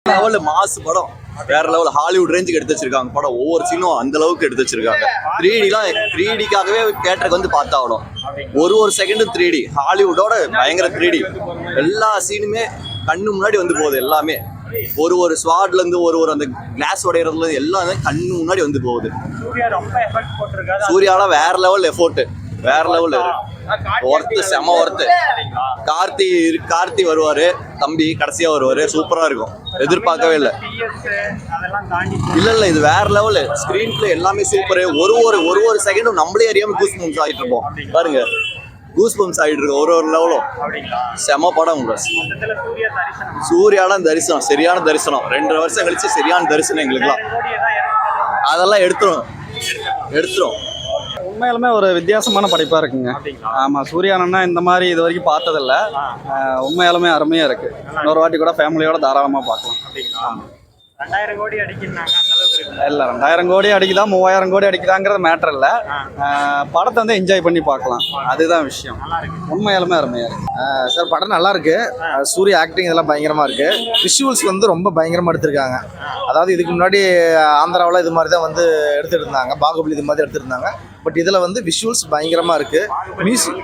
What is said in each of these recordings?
லெவல்ல மாசு படம், வேற லெவல் ஹாலிவுட் ரேஞ்சுக்கு எடுத்து வச்சிருக்காங்க படம். ஒவ்வொரு சீனும் அந்த அளவுக்கு எடுத்து வச்சிருக்காங்க. 3Dக்காகவே தியேட்டருக்கு வந்து பார்த்தாகணும். ஒரு செகண்டும் 3D, ஹாலிவுட்டோட பயங்கர 3D. எல்லா சீனுமே கண்ணு முன்னாடி வந்து போகுது. எல்லாமே ஒரு ஸ்வாட்ல இருந்து ஒரு அந்த கிளாஸ் உடையறதுல இருந்து எல்லாமே கண்ணு முன்னாடி வந்து போகுது. சூர்யாலாம் வேற லெவல் எஃபோர்ட், வேற லெவல் ஒர்த்து, செம ஒர்த்து. கார்த்தி வருவாரு, தம்பி கடைசியா வருவாரு, சூப்பரா இருக்கும். எதிர்பார்க்கவே இல்லை. இல்ல இது வேற லெவல். ஸ்கிரீன் பிளே எல்லாமே சூப்பர். ஒரு செகண்டும் நம்மளே அறியாம கூஸ் பம்ப்ஸ் ஆயிட்டு இருப்போம். பாருங்க, கூஸ் பம்ப்ஸ் ஆயிட்டு இருக்கு ஒரு லெவலும். செம படம். சூர்யாலாம் தரிசனம், சரியான தரிசனம். 2 வருஷம் கழிச்சு சரியான தரிசனம் எங்களுக்குலாம். அதெல்லாம் எடுத்துரும். உண்மையாலுமே ஒரு வித்தியாசமான படைப்பா இருக்குங்க. ஆமா, சூர்யானன்னா இந்த மாதிரி இது வரைக்கும் பார்த்ததில்ல. உண்மையாலுமே அருமையா இருக்கு. இன்னொரு வாட்டி கூட ஃபேமிலியோட தாராளமா பார்க்கலாம். 2000 கோடி அடிக்கிறாங்க, அந்த அளவுக்கு இருக்கு. இல்ல 2000 கோடி அடிக்குதா 3000 கோடி அடிக்குதாங்கிறது மேட்டர் இல்ல. படத்தை வந்து என்ஜாய் பண்ணி பார்க்கலாம், அதுதான் விஷயம். உண்மையாலுமே அருமையா இருக்கு. சார் படம் நல்லா இருக்கு. சூர்யா ஆக்டிங் இதெல்லாம் பயங்கரமா இருக்கு. விஷுவல்ஸ் வந்து ரொம்ப பயங்கரமா எடுத்திருக்காங்க. அதாவது இதுக்கு முன்னாடி ஆந்திராவில் இது மாதிரி தான் வந்து எடுத்துட்டு இருந்தாங்க, பாகுபலி இது மாதிரி எடுத்துருந்தாங்க. பட் இதில் வந்து விஷுவல்ஸ் பயங்கரமா இருக்கு. மியூசிக்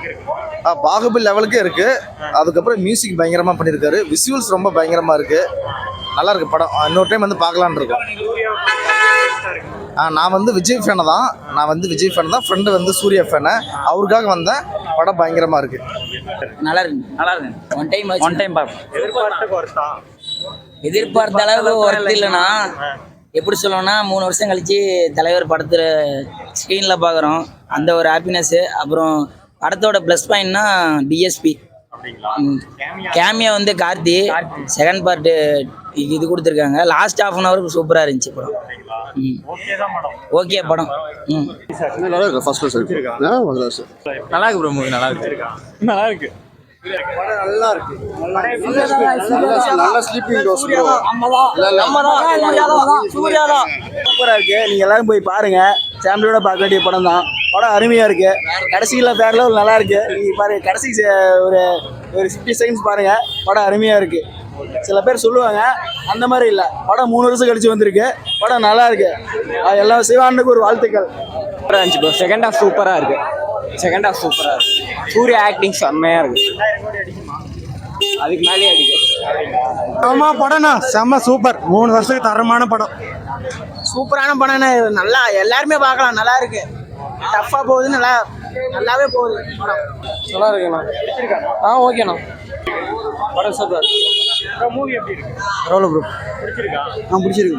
பாகுபலி லெவலுக்கு இருக்கு. அதுக்கப்புறம் மியூசிக் பயங்கரமா பண்ணியிருக்காரு. விஷுவல்ஸ் ரொம்ப பயங்கரமா இருக்கு. நல்லா இருக்கு படம். இன்னொரு டைம் வந்து பார்க்கலான்னு இருக்கோம். நான் வந்து விஜய் ஃபேனை தான். ஃப்ரெண்டு வந்து சூர்யா ஃபேனை. அவருக்காக வந்தேன். படம் பயங்கரமா இருக்கு. நல்லா இருக்கு. ஒன் டைம் பார்ப்போம். எதிர்பார்த்த அளவுக்கு ஒர்த் இல்லைன்னா எப்படி சொல்லணும்னா, 3 வருஷம் கழிச்சு தலைவர் படத்தில் ஸ்க்ரீனில் பார்க்குறோம், அந்த ஒரு ஹாப்பினஸ்ஸு. அப்புறம் படத்தோட ப்ளஸ் பாயிண்ட்னா டிஎஸ்பி கேமியா வந்து கார்த்தி செகண்ட் பார்ட்டு இது கொடுத்துருக்காங்க. லாஸ்ட் ½ ஹவர் சூப்பராக இருந்துச்சு படம். ஓகே படம். நல்லா இருக்கு. ஃபர்ஸ்ட் நல்லா இருக்கு ப்ரோ. மூவி நல்லா இருக்கு. நல்லா இருக்கு. நல்ல ஸ்லீப்பிங் டோஸ். சூப்பராக இருக்கு. நீங்கள் எல்லாரும் போய் பாருங்க. ஃபேமிலியோட பார்க்க வேண்டிய படம் தான். படம் அருமையாக இருக்கு. கடைசியில் வேற லெவல் நல்லா இருக்கு. நீங்கள் பாருங்க, கடைசி ஒரு 50 செகண்ட்ஸ் பாருங்க, படம் அருமையாக இருக்கு. சில பேர் சொல்லுவாங்க, அந்த மாதிரி இல்லை. படம் 3 வருஷம் கழிச்சு வந்திருக்கு. படம் நல்லா இருக்கு. எல்லாம் சிவானுக்கு ஒரு வாழ்த்துக்கள். செகண்ட் ஹாஃப் சூப்பராக இருக்கு. சூர்யா ஆக்டிங் செம்மையா இருக்கு. அதுக்கு மேலே அடிக்கும். ஆமா, படம்னா செம்ம சூப்பர். 3 வருஷத்துக்கு தரமான படம். சூப்பரான படம். நல்லா எல்லாருமே பார்க்கலாம். நல்லா இருக்கு. டஃப்பா போகுது, நல்லாவே போகுது படம். நல்லா இருக்குண்ணா. ஓகேண்ணா. படம் சூப்பர். மூவி எப்படி இருக்கு? எவ்வளோ ப்ரோ? பிடிச்சிருக்கா? பிடிச்சிருக்கு.